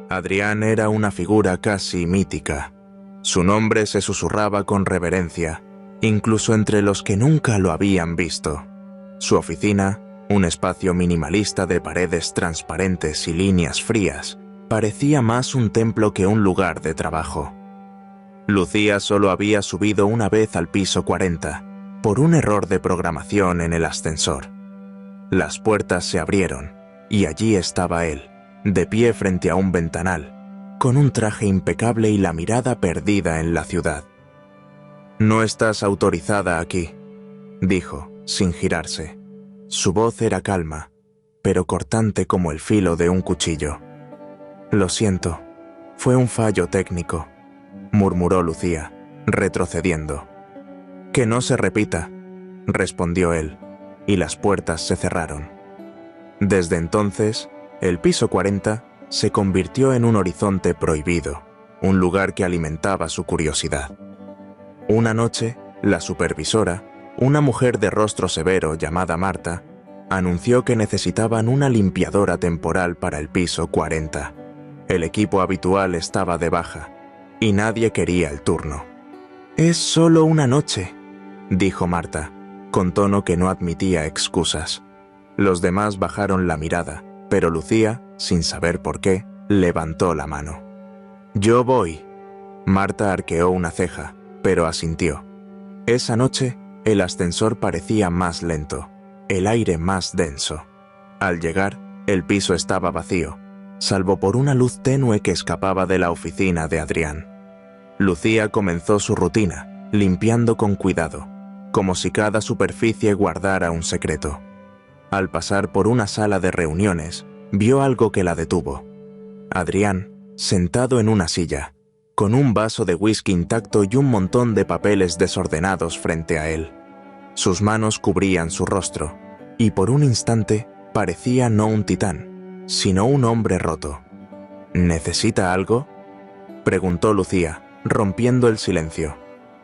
Adrián era una figura casi mítica. Su nombre se susurraba con reverencia, incluso entre los que nunca lo habían visto. Su oficina, un espacio minimalista de paredes transparentes y líneas frías, parecía más un templo que un lugar de trabajo. Lucía solo había subido una vez al piso 40, por un error de programación en el ascensor. Las puertas se abrieron, y allí estaba él, de pie frente a un ventanal, con un traje impecable y la mirada perdida en la ciudad. «No estás autorizada aquí», dijo, sin girarse. Su voz era calma, pero cortante como el filo de un cuchillo. «Lo siento, fue un fallo técnico», murmuró Lucía, retrocediendo. «Que no se repita», respondió él, y las puertas se cerraron. Desde entonces, el piso 40 se convirtió en un horizonte prohibido, un lugar que alimentaba su curiosidad. Una noche, la supervisora, una mujer de rostro severo llamada Marta, anunció que necesitaban una limpiadora temporal para el piso 40. El equipo habitual estaba de baja, y nadie quería el turno. «Es solo una noche», dijo Marta, con tono que no admitía excusas. Los demás bajaron la mirada, pero Lucía, sin saber por qué, levantó la mano. «Yo voy». Marta arqueó una ceja, pero asintió. Esa noche, el ascensor parecía más lento, el aire más denso. Al llegar, el piso estaba vacío, salvo por una luz tenue que escapaba de la oficina de Adrián. Lucía comenzó su rutina, limpiando con cuidado, como si cada superficie guardara un secreto. Al pasar por una sala de reuniones, vio algo que la detuvo. Adrián, sentado en una silla, con un vaso de whisky intacto y un montón de papeles desordenados frente a él. Sus manos cubrían su rostro, y por un instante parecía no un titán, sino un hombre roto. «¿Necesita algo?», preguntó Lucía, rompiendo el silencio.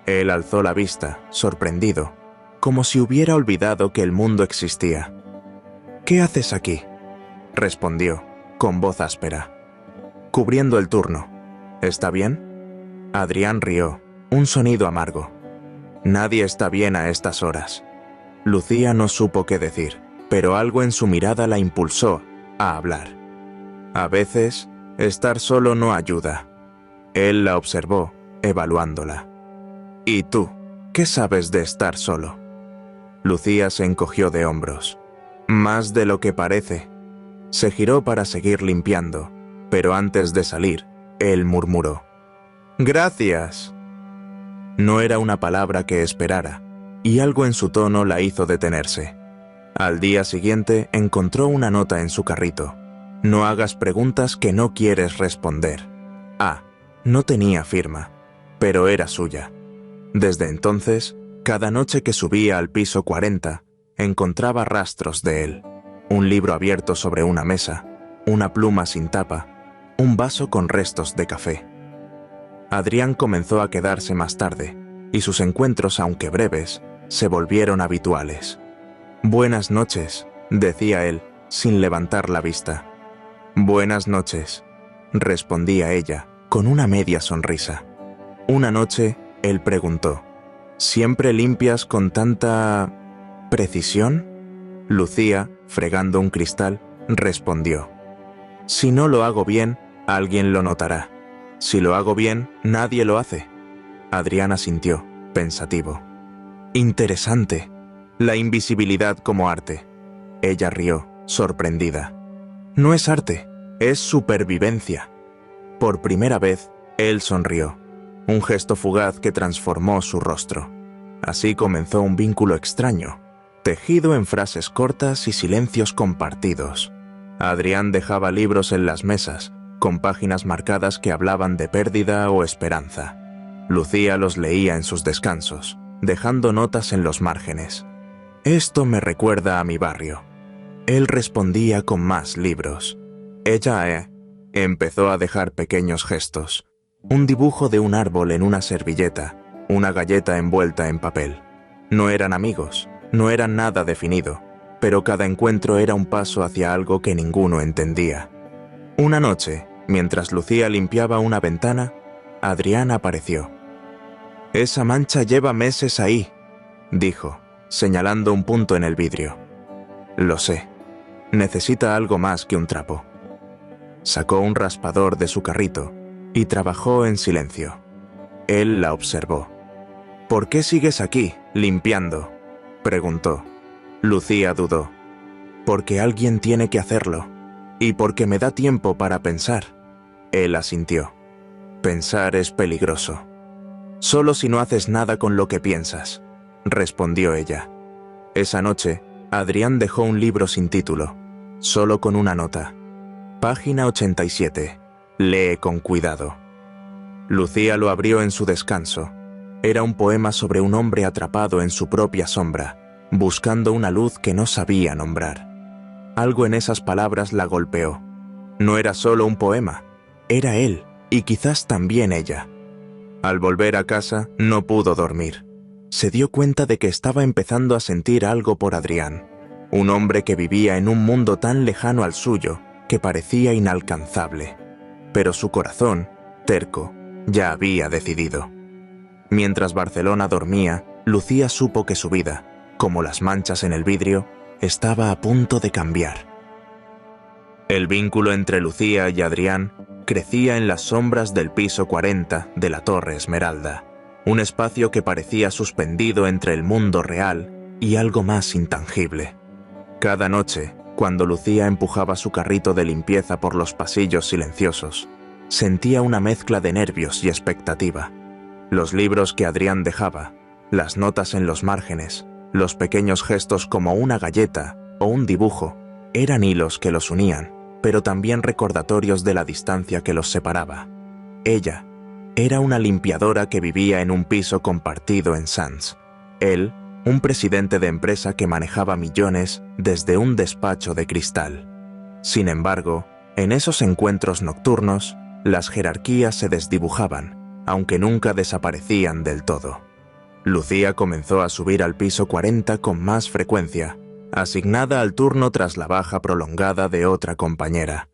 Él alzó la vista, sorprendido, como si hubiera olvidado que el mundo existía. «¿Qué haces aquí?», respondió, con voz áspera. «Cubriendo el turno. ¿Está bien?». Adrián rió, un sonido amargo. «Nadie está bien a estas horas». Lucía no supo qué decir, pero algo en su mirada la impulsó a hablar. «A veces, estar solo no ayuda». Él la observó, evaluándola. «¿Y tú, qué sabes de estar solo?». Lucía se encogió de hombros. «Más de lo que parece». Se giró para seguir limpiando, pero antes de salir, él murmuró: «Gracias». No era una palabra que esperara, y algo en su tono la hizo detenerse. Al día siguiente encontró una nota en su carrito: «No hagas preguntas que no quieres responder». No tenía firma, pero era suya. Desde entonces, cada noche que subía al piso 40, encontraba rastros de él: un libro abierto sobre una mesa, una pluma sin tapa, un vaso con restos de café. Adrián comenzó a quedarse más tarde, y sus encuentros, aunque breves, se volvieron habituales. «Buenas noches», decía él, sin levantar la vista. «Buenas noches», respondía ella, con una media sonrisa. Una noche, él preguntó: «¿Siempre limpias con tanta precisión?». Lucía, fregando un cristal, respondió: «Si no lo hago bien, alguien lo notará. Si lo hago bien, nadie lo hace». Adrián asintió, pensativo. «Interesante. La invisibilidad como arte». Ella rió, sorprendida. «No es arte, es supervivencia». Por primera vez, él sonrió, un gesto fugaz que transformó su rostro. Así comenzó un vínculo extraño, tejido en frases cortas y silencios compartidos. Adrián dejaba libros en las mesas, con páginas marcadas que hablaban de pérdida o esperanza. Lucía los leía en sus descansos, dejando notas en los márgenes. «Esto me recuerda a mi barrio». Él respondía con más libros. Ella empezó a dejar pequeños gestos: un dibujo de un árbol en una servilleta, una galleta envuelta en papel. No eran amigos, no eran nada definido, pero cada encuentro era un paso hacia algo que ninguno entendía. Una noche, Mientras Lucía limpiaba una ventana, Adrián apareció. «Esa mancha lleva meses ahí», dijo, señalando un punto en el vidrio. «Lo sé. Necesita algo más que un trapo». Sacó un raspador de su carrito y trabajó en silencio. Él la observó. «¿Por qué sigues aquí, limpiando?», preguntó. Lucía dudó. «Porque alguien tiene que hacerlo, y porque me da tiempo para pensar». Él asintió. «Pensar es peligroso». «Solo si no haces nada con lo que piensas», respondió ella. Esa noche, Adrián dejó un libro sin título, solo con una nota. Página 87. Lee con cuidado. Lucía lo abrió en su descanso. Era un poema sobre un hombre atrapado en su propia sombra, buscando una luz que no sabía nombrar. Algo en esas palabras la golpeó. No era solo un poema, era él, y quizás también ella. Al volver a casa, no pudo dormir. Se dio cuenta de que estaba empezando a sentir algo por Adrián, un hombre que vivía en un mundo tan lejano al suyo que parecía inalcanzable. Pero su corazón, terco, ya había decidido. Mientras Barcelona dormía, Lucía supo que su vida, como las manchas en el vidrio, estaba a punto de cambiar. El vínculo entre Lucía y Adrián crecía en las sombras del piso 40 de la Torre Esmeralda, un espacio que parecía suspendido entre el mundo real y algo más intangible. Cada noche, cuando Lucía empujaba su carrito de limpieza por los pasillos silenciosos, sentía una mezcla de nervios y expectativa. Los libros que Adrián dejaba, las notas en los márgenes, los pequeños gestos como una galleta o un dibujo, eran hilos que los unían, pero también recordatorios de la distancia que los separaba. Ella era una limpiadora que vivía en un piso compartido en Sants. Él, un presidente de empresa que manejaba millones desde un despacho de cristal. Sin embargo, en esos encuentros nocturnos, las jerarquías se desdibujaban, aunque nunca desaparecían del todo. Lucía comenzó a subir al piso 40 con más frecuencia, asignada al turno tras la baja prolongada de otra compañera.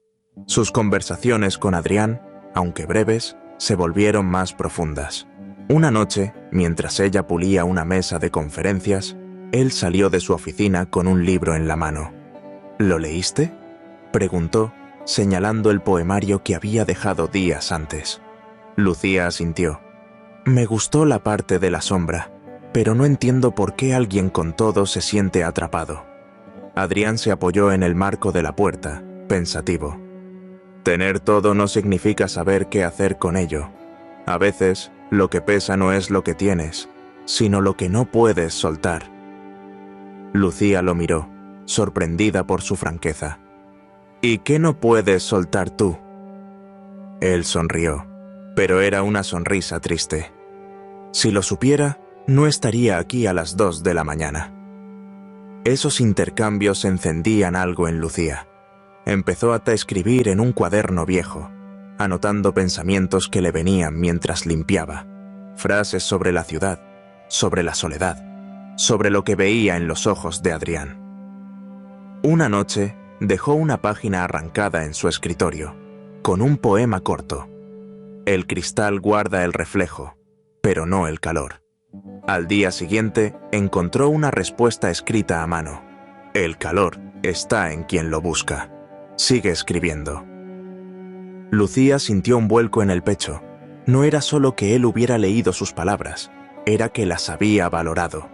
Sus conversaciones con Adrián, aunque breves, se volvieron más profundas. Una noche, mientras ella pulía una mesa de conferencias, él salió de su oficina con un libro en la mano. «¿Lo leíste?», preguntó, señalando el poemario que había dejado días antes. Lucía asintió. «Me gustó la parte de la sombra, pero no entiendo por qué alguien con todo se siente atrapado». Adrián se apoyó en el marco de la puerta, pensativo. «Tener todo no significa saber qué hacer con ello. A veces, lo que pesa no es lo que tienes, sino lo que no puedes soltar». Lucía lo miró, sorprendida por su franqueza. «¿Y qué no puedes soltar tú?». Él sonrió, pero era una sonrisa triste. «Si lo supiera, no estaría aquí a las 2 de la mañana». Esos intercambios encendían algo en Lucía. Empezó a escribir en un cuaderno viejo, anotando pensamientos que le venían mientras limpiaba, frases sobre la ciudad, sobre la soledad, sobre lo que veía en los ojos de Adrián. Una noche, dejó una página arrancada en su escritorio, con un poema corto. El cristal guarda el reflejo, pero no el calor. Al día siguiente, encontró una respuesta escrita a mano. El calor está en quien lo busca. Sigue escribiendo. Lucía sintió un vuelco en el pecho. No era solo que él hubiera leído sus palabras, era que las había valorado.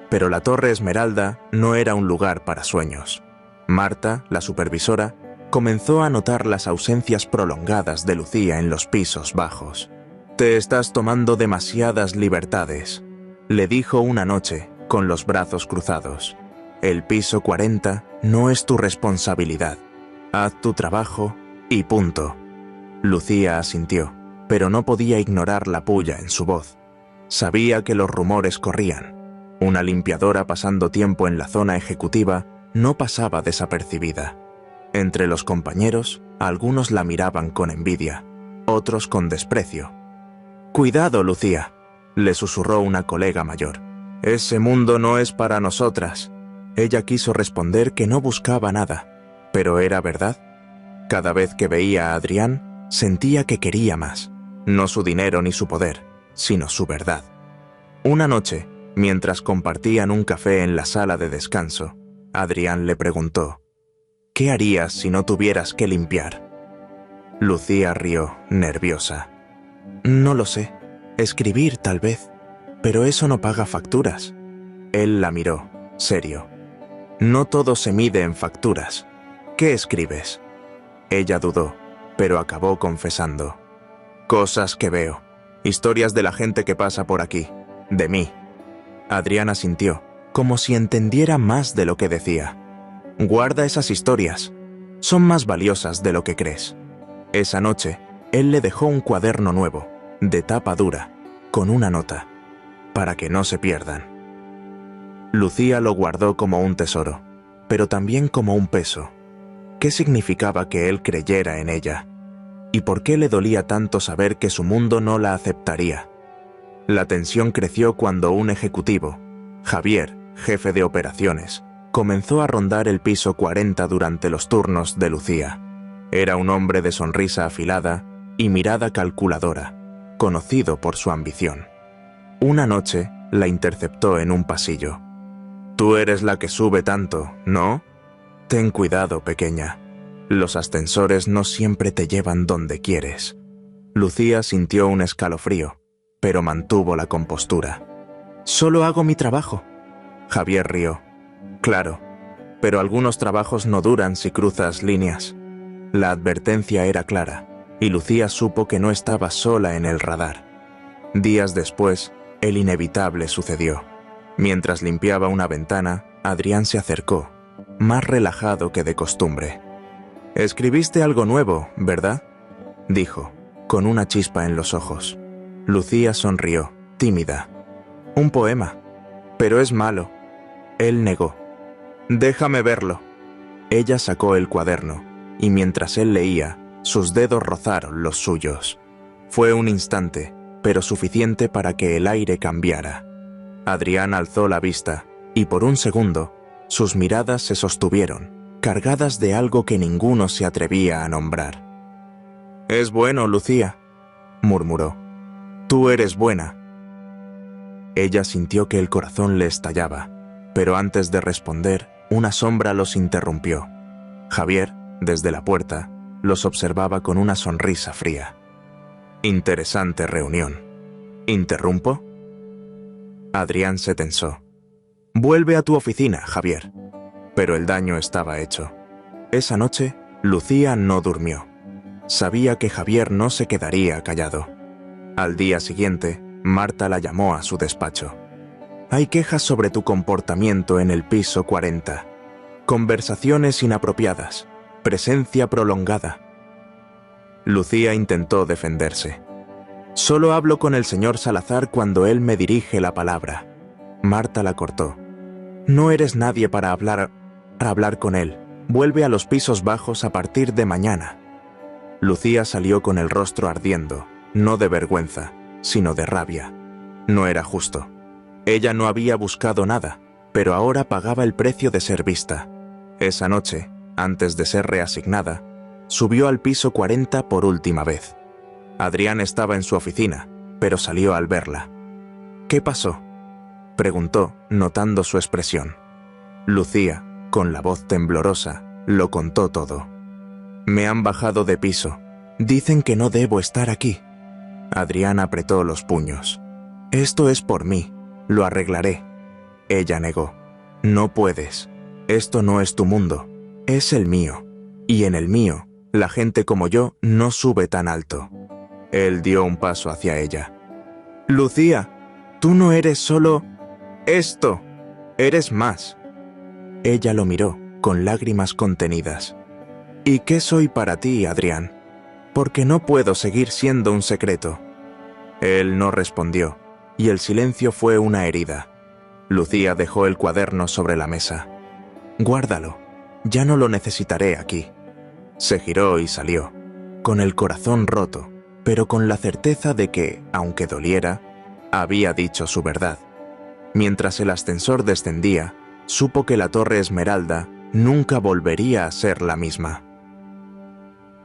Pero la Torre Esmeralda no era un lugar para sueños. Marta, la supervisora, comenzó a notar las ausencias prolongadas de Lucía en los pisos bajos. «Te estás tomando demasiadas libertades», le dijo una noche, con los brazos cruzados. «El piso 40 no es tu responsabilidad. Haz tu trabajo y punto». Lucía asintió, pero no podía ignorar la pulla en su voz. Sabía que los rumores corrían. Una limpiadora pasando tiempo en la zona ejecutiva no pasaba desapercibida. Entre los compañeros, algunos la miraban con envidia, otros con desprecio. «Cuidado, Lucía», le susurró una colega mayor. «Ese mundo no es para nosotras». Ella quiso responder que no buscaba nada, pero ¿era verdad? Cada vez que veía a Adrián, Sentía que quería más, no su dinero ni su poder, sino su verdad. Una noche, mientras compartían un café en la sala de descanso, Adrián le preguntó: «¿Qué harías si no tuvieras que limpiar?». Lucía rió, nerviosa. «No lo sé. Escribir, tal vez. Pero eso no paga facturas». Él la miró, serio. «No todo se mide en facturas. ¿Qué escribes?». Ella dudó, pero acabó confesando: «Cosas que veo. Historias de la gente que pasa por aquí. De mí». Adrián asintió, como si entendiera más de lo que decía. «Guarda esas historias. Son más valiosas de lo que crees». Esa noche, él le dejó un cuaderno nuevo, de tapa dura, con una nota, para que no se pierdan. Lucía lo guardó como un tesoro, pero también como un peso. ¿Qué significaba que él creyera en ella? ¿Y por qué le dolía tanto saber que su mundo no la aceptaría? La tensión creció cuando un ejecutivo, Javier, jefe de operaciones, comenzó a rondar el piso 40 durante los turnos de Lucía. Era un hombre de sonrisa afilada y mirada calculadora, conocido por su ambición. Una noche la interceptó en un pasillo. «Tú eres la que sube tanto, ¿no? Ten cuidado, pequeña. Los ascensores no siempre te llevan donde quieres». Lucía sintió un escalofrío, pero mantuvo la compostura. «Solo hago mi trabajo». Javier rió. «Claro, pero algunos trabajos no duran si cruzas líneas». La advertencia era clara, y Lucía supo que no estaba sola en el radar. Días después, el inevitable sucedió. Mientras limpiaba una ventana, Adrián se acercó, más relajado que de costumbre. «Escribiste algo nuevo, ¿verdad?», dijo, con una chispa en los ojos. Lucía sonrió, tímida. «Un poema. Pero es malo». Él negó. «Déjame verlo». Ella sacó el cuaderno, y mientras él leía, sus dedos rozaron los suyos. Fue un instante, pero suficiente para que el aire cambiara. Adrián alzó la vista, y por un segundo, sus miradas se sostuvieron, cargadas de algo que ninguno se atrevía a nombrar. «Es bueno, Lucía», murmuró. «Tú eres buena». Ella sintió que el corazón le estallaba, pero antes de responder, una sombra los interrumpió. Javier, desde la puerta, los observaba con una sonrisa fría. «Interesante reunión. ¿Interrumpo?». Adrián se tensó. «Vuelve a tu oficina, Javier». Pero el daño estaba hecho. Esa noche, Lucía no durmió. Sabía que Javier no se quedaría callado. Al día siguiente, Marta la llamó a su despacho. «Hay quejas sobre tu comportamiento en el piso 40. Conversaciones inapropiadas. Presencia prolongada». Lucía intentó defenderse. «Solo hablo con el señor Salazar cuando él me dirige la palabra». Marta la cortó. «No eres nadie para hablar con él. Vuelve a los pisos bajos a partir de mañana». Lucía salió con el rostro ardiendo, no de vergüenza, sino de rabia. No era justo. Ella no había buscado nada, pero ahora pagaba el precio de ser vista. Esa noche, antes de ser reasignada, subió al piso 40 por última vez. Adrián estaba en su oficina, pero salió al verla. «¿Qué pasó?», preguntó, notando su expresión. Lucía, con la voz temblorosa, lo contó todo. «Me han bajado de piso. Dicen que no debo estar aquí». Adrián apretó los puños. «Esto es por mí. Lo arreglaré». Ella negó. «No puedes. Esto no es tu mundo. Es el mío. Y en el mío, la gente como yo no sube tan alto». Él dio un paso hacia ella. «Lucía, tú no eres solo esto. Eres más». Ella lo miró, con lágrimas contenidas. «¿Y qué soy para ti, Adrián? Porque no puedo seguir siendo un secreto». Él no respondió, y el silencio fue una herida. Lucía dejó el cuaderno sobre la mesa. «Guárdalo. Ya no lo necesitaré aquí». Se giró y salió, con el corazón roto, pero con la certeza de que, aunque doliera, había dicho su verdad. Mientras el ascensor descendía, supo que la Torre Esmeralda nunca volvería a ser la misma.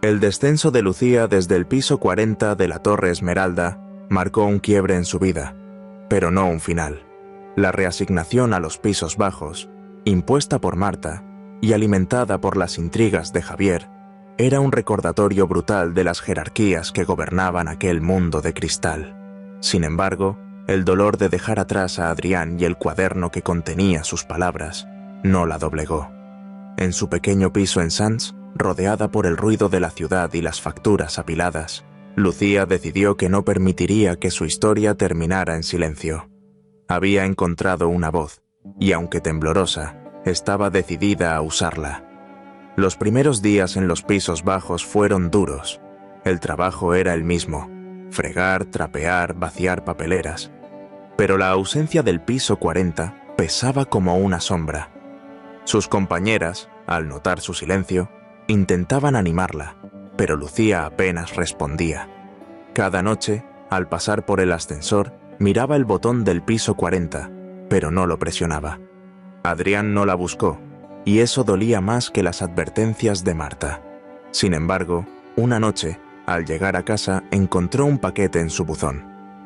El descenso de Lucía desde el piso 40 de la Torre Esmeralda marcó un quiebre en su vida, pero no un final. La reasignación a los pisos bajos, impuesta por Marta y alimentada por las intrigas de Javier, era un recordatorio brutal de las jerarquías que gobernaban aquel mundo de cristal. Sin embargo, el dolor de dejar atrás a Adrián y el cuaderno que contenía sus palabras no la doblegó. En su pequeño piso en Sants, rodeada por el ruido de la ciudad y las facturas apiladas, Lucía decidió que no permitiría que su historia terminara en silencio. Había encontrado una voz, y aunque temblorosa, estaba decidida a usarla. Los primeros días en los pisos bajos fueron duros. El trabajo era el mismo: fregar, trapear, vaciar papeleras. Pero la ausencia del piso 40 pesaba como una sombra. Sus compañeras, al notar su silencio, intentaban animarla, pero Lucía apenas respondía. Cada noche, al pasar por el ascensor, miraba el botón del piso 40, pero no lo presionaba. Adrián no la buscó, y eso dolía más que las advertencias de Marta. Sin embargo, una noche, al llegar a casa, encontró un paquete en su buzón.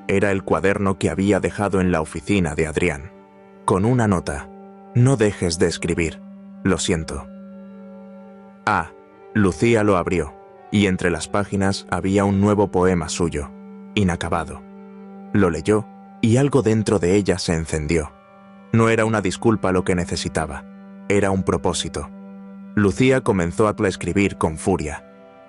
Era el cuaderno que había dejado en la oficina de Adrián, con una nota: «No dejes de escribir, lo siento». Lucía lo abrió, y entre las páginas había un nuevo poema suyo, inacabado. Lo leyó, y algo dentro de ella se encendió. No era una disculpa lo que necesitaba, era un propósito. Lucía comenzó a escribir con furia.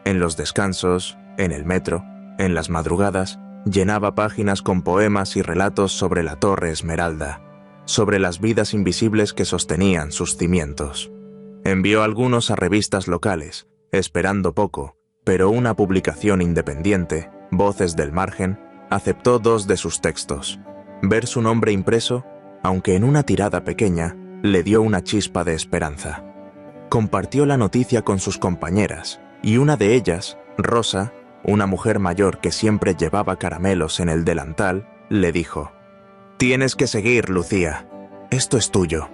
En los descansos, en el metro, en las madrugadas, llenaba páginas con poemas y relatos sobre la Torre Esmeralda, sobre las vidas invisibles que sostenían sus cimientos. Envió algunos a revistas locales, esperando poco, pero una publicación independiente, Voces del Margen, aceptó 2 de sus textos. Ver su nombre impreso, aunque en una tirada pequeña, le dio una chispa de esperanza. Compartió la noticia con sus compañeras, y una de ellas, Rosa, una mujer mayor que siempre llevaba caramelos en el delantal, le dijo: «Tienes que seguir, Lucía. Esto es tuyo».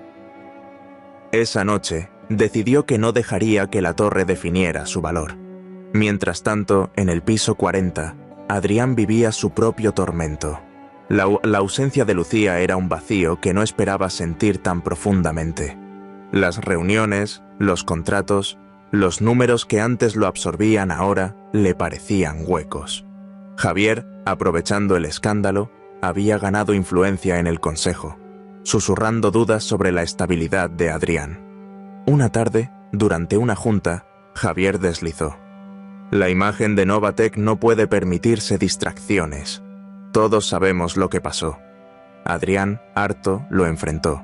Esa noche, decidió que no dejaría que la torre definiera su valor. Mientras tanto, en el piso 40, Adrián vivía su propio tormento. La ausencia de Lucía era un vacío que no esperaba sentir tan profundamente. Las reuniones, los contratos, los números que antes lo absorbían ahora le parecían huecos. Javier, aprovechando el escándalo, había ganado influencia en el consejo, susurrando dudas sobre la estabilidad de Adrián. Una tarde, durante una junta, Javier deslizó: «La imagen de Novatec no puede permitirse distracciones. Todos sabemos lo que pasó». Adrián, harto, lo enfrentó.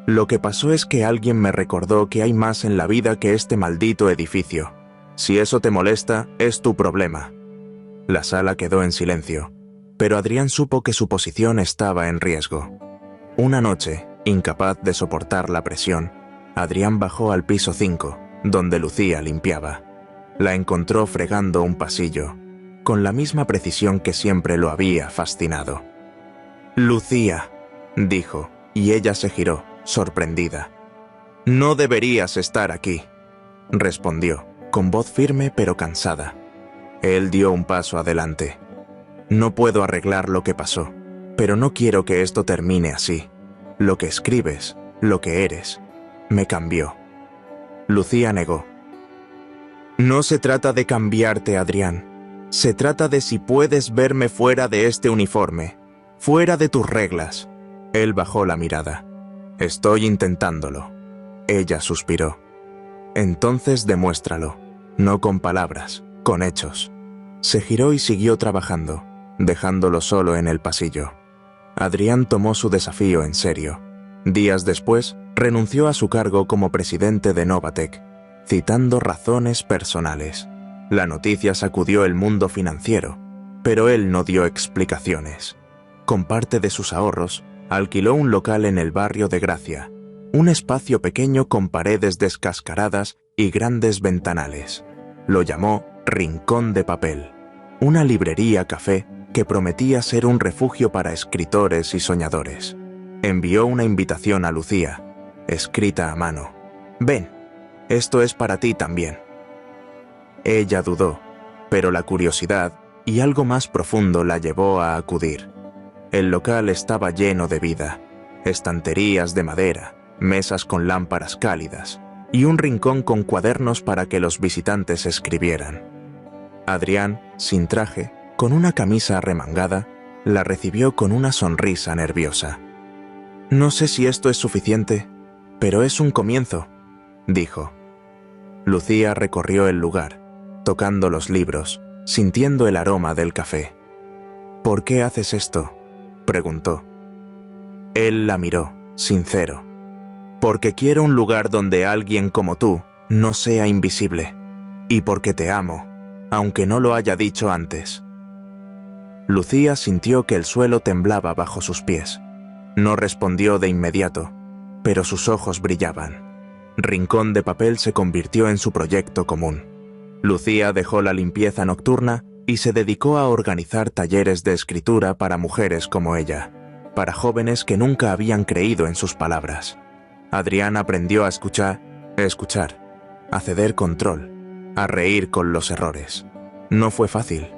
«Lo que pasó es que alguien me recordó que hay más en la vida que este maldito edificio. Si eso te molesta, es tu problema». La sala quedó en silencio, pero Adrián supo que su posición estaba en riesgo. Una noche, incapaz de soportar la presión, Adrián bajó al piso 5, donde Lucía limpiaba. La encontró fregando un pasillo, con la misma precisión que siempre lo había fascinado. «Lucía», dijo, y ella se giró, sorprendida. «No deberías estar aquí», respondió, con voz firme pero cansada. Él dio un paso adelante. «No puedo arreglar lo que pasó, pero no quiero que esto termine así. Lo que escribes, lo que eres, me cambió». Lucía negó. «No se trata de cambiarte, Adrián. Se trata de si puedes verme fuera de este uniforme, fuera de tus reglas». Él bajó la mirada. «Estoy intentándolo». Ella suspiró. «Entonces demuéstralo, no con palabras, con hechos». Se giró y siguió trabajando, dejándolo solo en el pasillo. Adrián tomó su desafío en serio. Días después, renunció a su cargo como presidente de Novatec, citando razones personales. La noticia sacudió el mundo financiero, pero él no dio explicaciones. Con parte de sus ahorros, alquiló un local en el barrio de Gracia, un espacio pequeño con paredes descascaradas y grandes ventanales. Lo llamó Rincón de Papel, una librería-café que prometía ser un refugio para escritores y soñadores. Envió una invitación a Lucía, escrita a mano. «Ven, esto es para ti también». Ella dudó, pero la curiosidad y algo más profundo la llevó a acudir. El local estaba lleno de vida, estanterías de madera, mesas con lámparas cálidas y un rincón con cuadernos para que los visitantes escribieran. Adrián, sin traje, con una camisa arremangada, la recibió con una sonrisa nerviosa. «No sé si esto es suficiente, pero es un comienzo», dijo. Lucía recorrió el lugar, tocando los libros, sintiendo el aroma del café. «¿Por qué haces esto?», preguntó. Él la miró, sincero. «Porque quiero un lugar donde alguien como tú no sea invisible, y porque te amo, aunque no lo haya dicho antes». Lucía sintió que el suelo temblaba bajo sus pies. No respondió de inmediato, pero sus ojos brillaban. Rincón de Papel se convirtió en su proyecto común. Lucía dejó la limpieza nocturna y se dedicó a organizar talleres de escritura para mujeres como ella, para jóvenes que nunca habían creído en sus palabras. Adrián aprendió a escuchar, a ceder control, a reír con los errores. No fue fácil.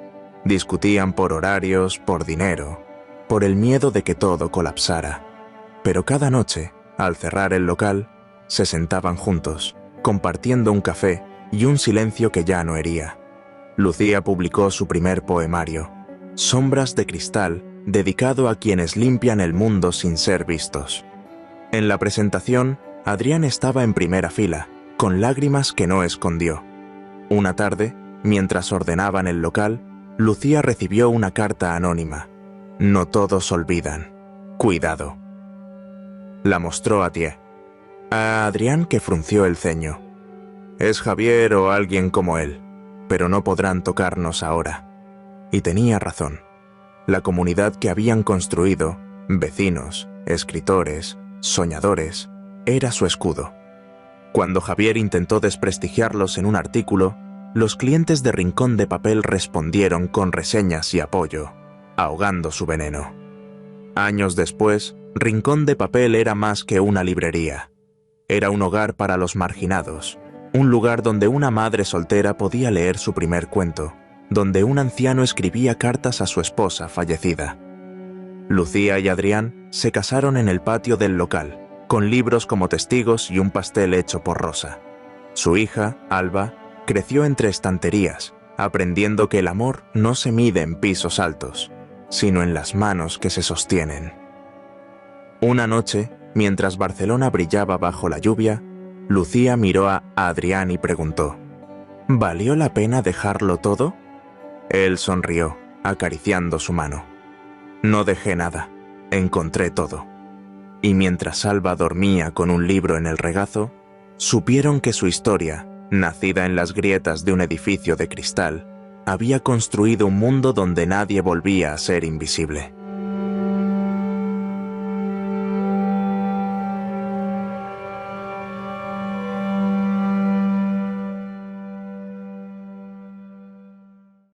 Discutían por horarios, por dinero, por el miedo de que todo colapsara. Pero cada noche, al cerrar el local, se sentaban juntos, compartiendo un café y un silencio que ya no hería. Lucía publicó su primer poemario, Sombras de Cristal, dedicado a quienes limpian el mundo sin ser vistos. En la presentación, Adrián estaba en primera fila, con lágrimas que no escondió. Una tarde, mientras ordenaban el local, Lucía recibió una carta anónima. «No todos olvidan. Cuidado». La mostró a Thiers. A Adrián, que frunció el ceño. «Es Javier o alguien como él, pero no podrán tocarnos ahora». Y tenía razón. La comunidad que habían construido, vecinos, escritores, soñadores, era su escudo. Cuando Javier intentó desprestigiarlos en un artículo, los clientes de Rincón de Papel respondieron con reseñas y apoyo, ahogando su veneno. Años después, Rincón de Papel era más que una librería. Era un hogar para los marginados, un lugar donde una madre soltera podía leer su primer cuento, donde un anciano escribía cartas a su esposa fallecida. Lucía y Adrián se casaron en el patio del local, con libros como testigos y un pastel hecho por Rosa. Su hija, Alba, creció entre estanterías, aprendiendo que el amor no se mide en pisos altos, sino en las manos que se sostienen. Una noche, mientras Barcelona brillaba bajo la lluvia, Lucía miró a Adrián y preguntó: ¿valió la pena dejarlo todo? Él sonrió, acariciando su mano. No dejé nada, encontré todo. Y mientras Alba dormía con un libro en el regazo, supieron que su historia, nacida en las grietas de un edificio de cristal, había construido un mundo donde nadie volvía a ser invisible.